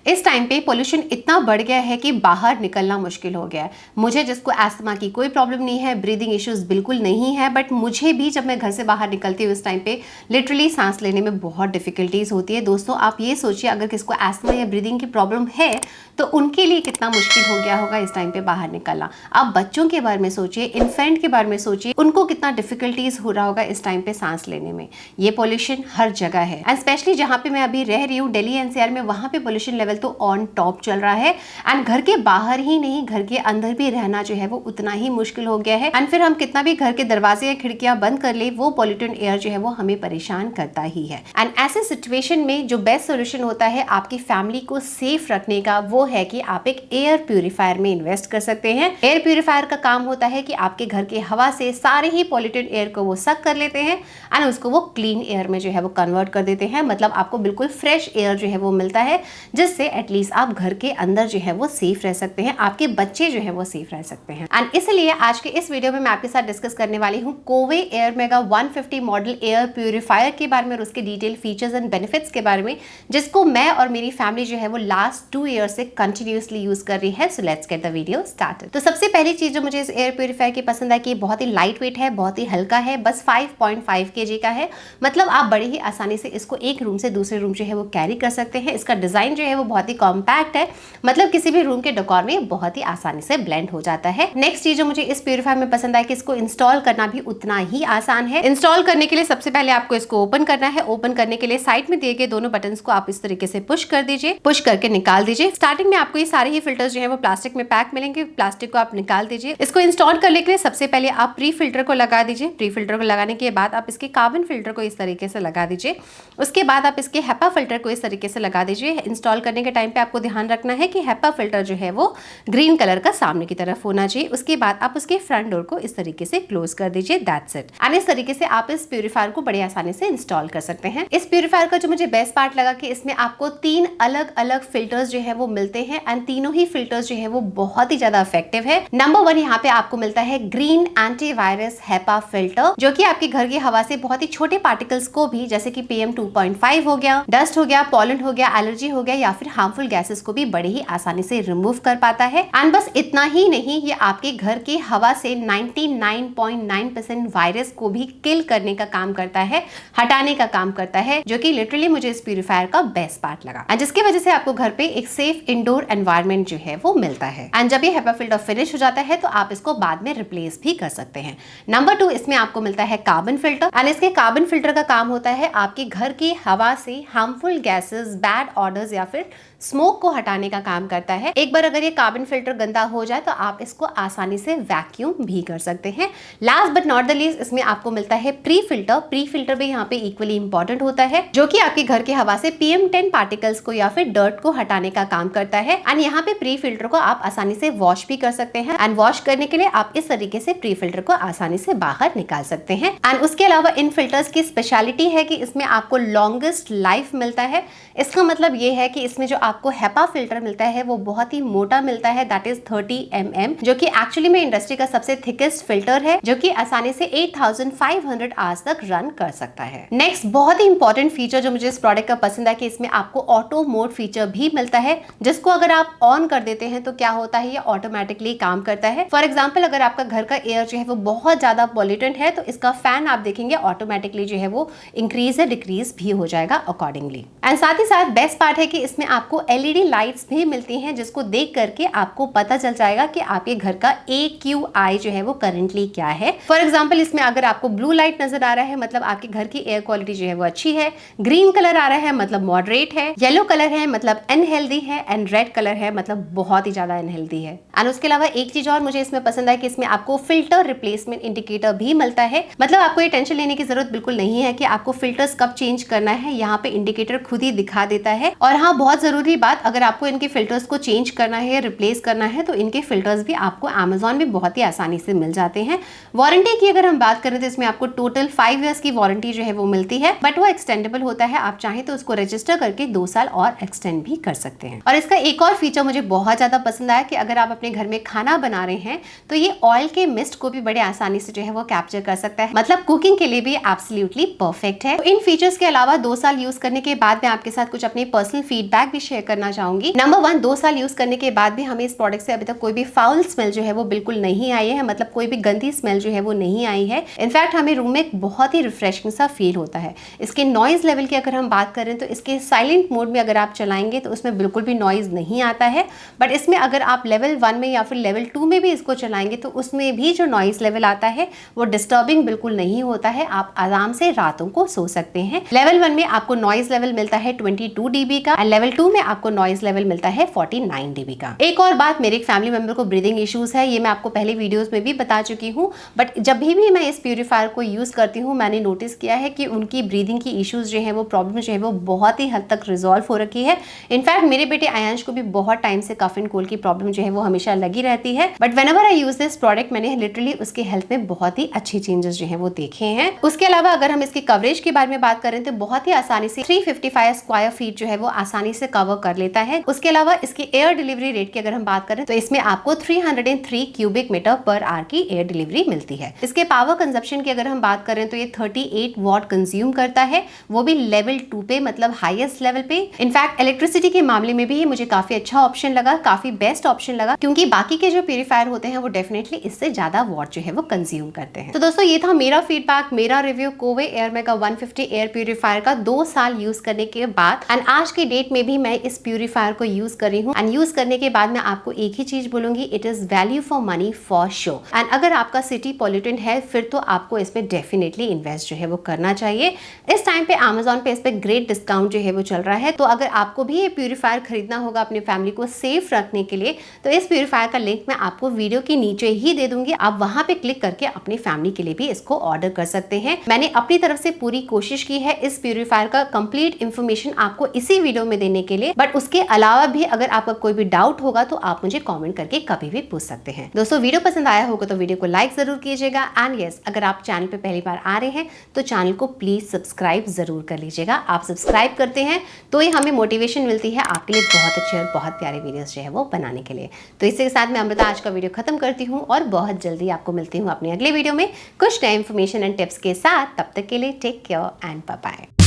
इस टाइम पे पोल्यूशन इतना बढ़ गया है कि बाहर निकलना मुश्किल हो गया है। मुझे जिसको एस्थमा की कोई प्रॉब्लम नहीं है, ब्रीदिंग इश्यूज बिल्कुल नहीं है, बट मुझे भी जब मैं घर से बाहर निकलती हूँ इस टाइम पे लिटरली सांस लेने में बहुत डिफिकल्टीज होती है। दोस्तों आप ये सोचिए, अगर किसको एस्थमा या ब्रीदिंग की प्रॉब्लम है तो उनके लिए कितना मुश्किल हो गया होगा इस टाइम पे बाहर निकलना। आप बच्चों के बारे में सोचिए, इन्फेंट के बारे में सोचिए, उनको कितना डिफिकल्टीज हो रहा होगा इस टाइम पे सांस लेने में। ये पोल्यूशन हर जगह है एंड स्पेशली जहाँ पे मैं अभी रह रही हूँ दिल्ली एनसीआर में, वहाँ पे पोल्यूशन लेवल तो ऑन टॉप चल रहा है एंड घर के बाहर ही नहीं घर के अंदर भी रहना जो है वो उतना ही मुश्किल हो गया है। एंड फिर हम कितना भी घर के दरवाजे या खिड़कियां बंद कर ले, वो पॉल्यूटेड एयर जो है वो हमें परेशान करता ही है। एंड ऐसे सिचुएशन में जो बेस्ट सोल्यूशन होता है आपकी फैमिली को सेफ रखने का, वो है कि आप एक एयर प्यूरिफायर में इन्वेस्ट कर सकते हैं। एयर प्यूरिफायर का काम होता है कि आपके घर के हवा से सारे ही पॉल्यूटेड एयर को वो सक कर लेते हैं एंड उसको वो क्लीन एयर में जो है वो कन्वर्ट कर देते हैं। मतलब आपको बिल्कुल फ्रेश एयर जो है वो मिलता है, जिससे एटलीस्ट आप घर के अंदर जो है वो सेफ रह सकते हैं, आपके बच्चे जो है वो सेफ रह सकते हैं। एंड इसलिए आज के इस वीडियो में मैं आपके साथ डिस्कस करने वाली हूँ Coway air mega 150 model air purifier के बारे में और उसके डिटेल फीचर्स एंड बेनिफिट्स के बारे में, जिसको मैं और मेरी फैमिली जो है वो लास्ट 2 ईयर से कंटिन्यूअसली यूज कर रही है। So let's get the video started. तो सबसे पहली चीज जो मुझे इस एयर प्यूरिफायर की पसंद है कि बहुत ही लाइट वेट है, बहुत ही हल्का है, बस 5.5 kg का है। मतलब आप बड़े ही आसानी से इसको एक रूम से दूसरे रूम जो है वो कैरी कर सकते हैं। इसका डिजाइन जो है वो बहुत ही कॉम्पैक्ट है, मतलब किसी भी रूम के डेकोर में बहुत ही आसानी से ब्लेंड हो जाता है। नेक्स्ट चीज जो मुझे इस प्यूरिफायर में पसंद है कि इसको इंस्टॉल करना भी उतना ही आसान है। इंस्टॉल करने के लिए सबसे पहले आपको इसको ओपन करना है। ओपन करने के लिए साइड में दिए गए दोनों बटन्स को आप इस तरीके से पुश कर दीजिए, पुश करके निकाल दीजिए। स्टार्टिंग में आपको ये सारे ही फिल्टर्स जो है वो प्लास्टिक में पैक मिलेंगे, प्लास्टिक को आप निकाल दीजिए। इसको इंस्टॉल करने के लिए सबसे पहले आप प्री फिल्टर को लगा दीजिए। प्री फिल्टर को लगाने के बाद आप इसके कार्बन फिल्टर को इस तरीके से लगा दीजिए। उसके बाद आप इसके हेपा फिल्टर को इस तरीके से लगा दीजिए। इंस्टॉल करने के टाइम पे आपको ध्यान रखना है कि हेपा फिल्टर जो है वो ग्रीन कलर का सामने की तरफ होना चाहिए। उसके बाद आप उसके फ्रंट डोर को इस तरीके से क्लोज कर दीजिए। That's it. एंड इस तरीके से आप इस प्यूरिफायर को बड़ी आसानी से इंस्टॉल कर सकते हैं। इस प्यूरिफायर का जो मुझे बेस्ट पार्ट लगा कि इसमें आपको 3 अलग अलग फिल्टर्स जो है वो मिलते हैं एंड तीनों ही फिल्टर्स जो है वो बहुत ही ज्यादा इफेक्टिव है। नंबर 1 यहाँ पे आपको मिलता है ग्रीन एंटीवायरस हेपा फिल्टर, जो कि आपके घर की हवा से बहुत ही छोटे पार्टिकल्स को भी, जैसे कि PM 2.5 हो गया, डस्ट हो गया, पॉलन हो गया, एलर्जी हो गया या फिर हार्मफुल गैसेस को भी बड़े ही आसानी से रिमूव कर पाता है। एंड बस इतना ही नहीं, ये आपके घर की हवा से 99.9% वायरस को भी किल करने का काम करता है, हटाने का काम करता है, जो कि लिटरली मुझे इस प्यूरिफायर का बेस्ट पार्ट लगा एंड जिसकी वजह से आपको घर पे एक सेफ इंडोर एनवायरनमेंट जो है वो मिलता है। एंड जब ये हेपा फिल्टर फिनिश हो जाता है तो आप इसको बाद में रिप्लेस भी कर सकते हैं। नंबर 2 इसमें आपको मिलता है कार्बन फिल्टर एंड इसके कार्बन फिल्टर का काम होता है आपके घर की हवा से हार्मफुल गैसेस, बैड ऑडर्स या फिर स्मोक को हटाने का काम करता है। एक बार अगर ये कार्बन फिल्टर गंदा हो जाए तो आप इसको आसानी से वैक्यूम भी कर सकते हैं। Last but not the least इसमें आपको मिलता है प्री फिल्टर। प्री फिल्टर भी यहाँ पे इक्वली इंपॉर्टेंट होता है, जो कि आपके घर के हवा से PM 10 पार्टिकल्स को या फिर डर्ट को हटाने का काम करता है। एंड यहाँ पे प्री फिल्टर को आप आसानी से वॉश भी कर सकते हैं एंड वॉश करने के लिए आप इस तरीके से प्री फिल्टर को आसानी से बाहर निकाल सकते हैं। एंड उसके अलावा इन फिल्टर्स की स्पेशलिटी है कि इसमें आपको लॉन्गेस्ट लाइफ मिलता है। इसका मतलब ये है कि इसमें जो आपको हेपा फिल्टर मिलता है वो बहुत ही मोटा मिलता है, दैट इज 30 mm, जो कि एक्चुअली में इंडस्ट्री का सबसे थिकेस्ट फिल्टर है, जो कि आसानी से 8500 आवर्स तक रन कर सकता है। नेक्स्ट बहुत ही इंपॉर्टेंट फीचर जो मुझे इस प्रोडक्ट का पसंद है कि इसमें आपको ऑटो मोड फीचर भी मिलता है, जिसको अगर आप ऑन कर देते हैं तो क्या होता है, ये ऑटोमेटिकली काम करता है। फॉर एग्जाम्पल अगर आपका घर का एयर जो है वो बहुत ज्यादा पॉल्यूटेंट है तो इसका फैन आप देखेंगे ऑटोमेटिकली जो है वो इंक्रीज या डिक्रीज भी हो जाएगा अकॉर्डिंगली। एंड साथ ही साथ बेस्ट पार्ट है कि इसमें आपको LED लाइट्स भी मिलती हैं, जिसको देख करके आपको पता चल जाएगा कि आपके घर का AQI जो है वो करंटली क्या है। फॉर एग्जांपल इसमें अगर आपको ब्लू लाइट नजर आ रहा है मतलब आपके घर की एयर क्वालिटी जो है वो अच्छी है, ग्रीन कलर आ रहा है मतलब मॉडरेट है, येलो कलर है मतलब अनहेल्दी है एंड रेड कलर है मतलब बहुत ही ज्यादा अनहेल्दी है। एंड उसके अलावा एक चीज और मुझे इसमें पसंद है कि इसमें आपको फिल्टर रिप्लेसमेंट इंडिकेटर भी मिलता है। मतलब आपको ये टेंशन लेने की जरूरत बिल्कुल नहीं है कि आपको फिल्टर्स कब चेंज करना है, यहाँ पे इंडिकेटर खुद ही दिखा देता है। और हाँ, बहुत जरूरी बात, अगर आपको इनके फिल्टर्स को चेंज करना है, रिप्लेस करना है तो इनके फिल्टर्स भी आपको Amazon में बहुत ही आसानी से मिल जाते हैं। वारंटी की अगर हम बात करें तो इसमें आपको टोटल 5 इयर्स की वारंटी जो है वो मिलती है, बट वो एक्सटेंडेबल होता है। आप चाहें तो उसको रजिस्टर करके 2 साल और एक्सटेंड भी कर सकते हैं। और इसका एक और फीचर मुझे बहुत ज्यादा पसंद आया कि अगर आप अपने घर में खाना बना रहे हैं तो ये ऑयल के मिस्ट को भी बड़े आसानी से जो है वो कैप्चर कर सकता है, मतलब कुकिंग के लिए भी एब्सोल्युटली परफेक्ट है। तो इन फीचर्स के अलावा 2 साल यूज करने के बाद मैं आपके साथ कुछ अपने पर्सनल फीडबैक भी शेयर करना चाहूंगी। नंबर 1, 2 साल यूज करने के बाद भी हमें इस प्रोडक्ट से अभी तक कोई भी फाउल स्मेल जो है वो बिल्कुल नहीं आई है, मतलब कोई भी गंदी स्मेल जो है वो नहीं आई है। इनफैक्ट हमें रूम में बहुत ही रिफ्रेशिंग सा फील होता है। इसके नॉइज लेवल की अगर हम बात करें तो इसके साइलेंट मोड में अगर आप चलाएंगे तो उसमें बिल्कुल भी नॉइज नहीं आता है, बट इसमें अगर आप लेवल 1 में या फिर लेवल 2 में भी इसको चलाएंगे तो उसमें भी जो नॉइज लेवल आता है वो डिस्टर्बिंग बिल्कुल नहीं होता है। आप आराम से रातों को सो सकते हैं। लेवल 1 में आपको नॉइज लेवल मिलता है 22 dB का और लेवल 2 में आपको नॉइज लेवल मिलता है 49 dB का। एक और बात, मेरे एक फैमिली मेंबर को ब्रीदिंग इश्यूज है, ये मैं आपको पहले वीडियोस में भी बता चुकी हूँ, बट जब भी मैं इस प्यूरीफायर को यूज करती हूँ मैंने नोटिस किया है कि उनकी ब्रीदिंग की इश्यूज जो है वो प्रॉब्लम जो है वो बहुत ही हद तक रिजॉल्व हो रखी है। इनफैक्ट मेरे बेटे आयांश को भी बहुत टाइम से कफ एंड कोल्ड की प्रॉब्लम जो है वो हमेशा लगी रहती है, but whenever I use this product मैंने लिटरली उसके हेल्थ में बहुत ही अच्छे चेंजेस जो है वो देखे हैं। उसके अलावा अगर हम इसकी कवरेज के बारे में बात करें तो बहुत ही आसानी से 355 स्क्वायर फीट जो है वो आसानी से कवर कर लेता है। उसके अलावा इसकी एयर डिलीवरी रेट की अगर हम बात करें तो इसमें आपको 303 क्यूबिक मीटर पर आवर की एयर डिलीवरी मिलती है। इसके पावर कंजप्शन की अगर हम बात करें तो ये 38 वॉट कंज्यूम करता है, वो भी लेवल 2 पे, मतलब हाईएस्ट लेवल पे। इनफैक्ट इलेक्ट्रिसिटी के मामले में भी ये मुझे काफी अच्छा ऑप्शन लगा, काफी बेस्ट ऑप्शन लगा, क्योंकि बाकी के जो प्यूरीफायर होते हैं वो डेफिनेटली इससे ज्यादा वॉट जो है वो कंज्यूम करते हैं। तो दोस्तों ये था मेरा फीडबैक, मेरा रिव्यू कोवे एयरमेगा 150 एयर प्यूरीफायर का 2 साल यूज करने के बाद। एंड आज की डेट में भी मैं इस प्यूरीफायर को यूज कर रही हूँ एंड यूज करने के बाद मैं आपको एक ही चीज बोलूंगी, it is value for money for sure. And अगर आपका सिटी पॉल्यूटेंट है फिर तो आपको इस पे डेफिनेटली इन्वेस्ट जो है वो करना चाहिए। इस टाइम पे अमेजोन पे इस पे ग्रेट डिस्काउंट जो है वो चल रहा है, तो अगर आपको भी ये प्यूरीफायर खरीदना होगा अपनी फैमिली को सेफ रखने के लिए तो इस प्यूरीफायर का लिंक मैं आपको वीडियो के नीचे ही दे दूंगी। आप वहां पे क्लिक करके अपनी फैमिली के लिए भी इसको ऑर्डर कर सकते हैं। मैंने अपनी तरफ से पूरी कोशिश की है इस प्यूरीफायर का कंप्लीट इंफॉर्मेशन आपको इसी वीडियो में देने के लिए, बट उसके अलावा भी अगर आपका कोई भी डाउट होगा तो आप मुझे कमेंट करके कभी भी पूछ सकते हैं। दोस्तों वीडियो पसंद आया होगा तो वीडियो को लाइक जरूर कीजिएगा एंड यस, अगर आप चैनल पे पहली बार आ रहे हैं तो चैनल को प्लीज सब्सक्राइब जरूर कर लीजिएगा। आप सब्सक्राइब करते हैं तो ये हमें मोटिवेशन मिलती है आपके लिए बहुत अच्छे और बहुत प्यारे वीडियोस जो है वो बनाने के लिए। तो इसके साथ मैं अमृता आज का वीडियो खत्म करती हूँ और बहुत जल्दी आपको मिलती हूँ अपने अगले वीडियो में कुछ नए इन्फॉर्मेशन एंड टिप्स के साथ। तब तक के लिए take care and bye bye.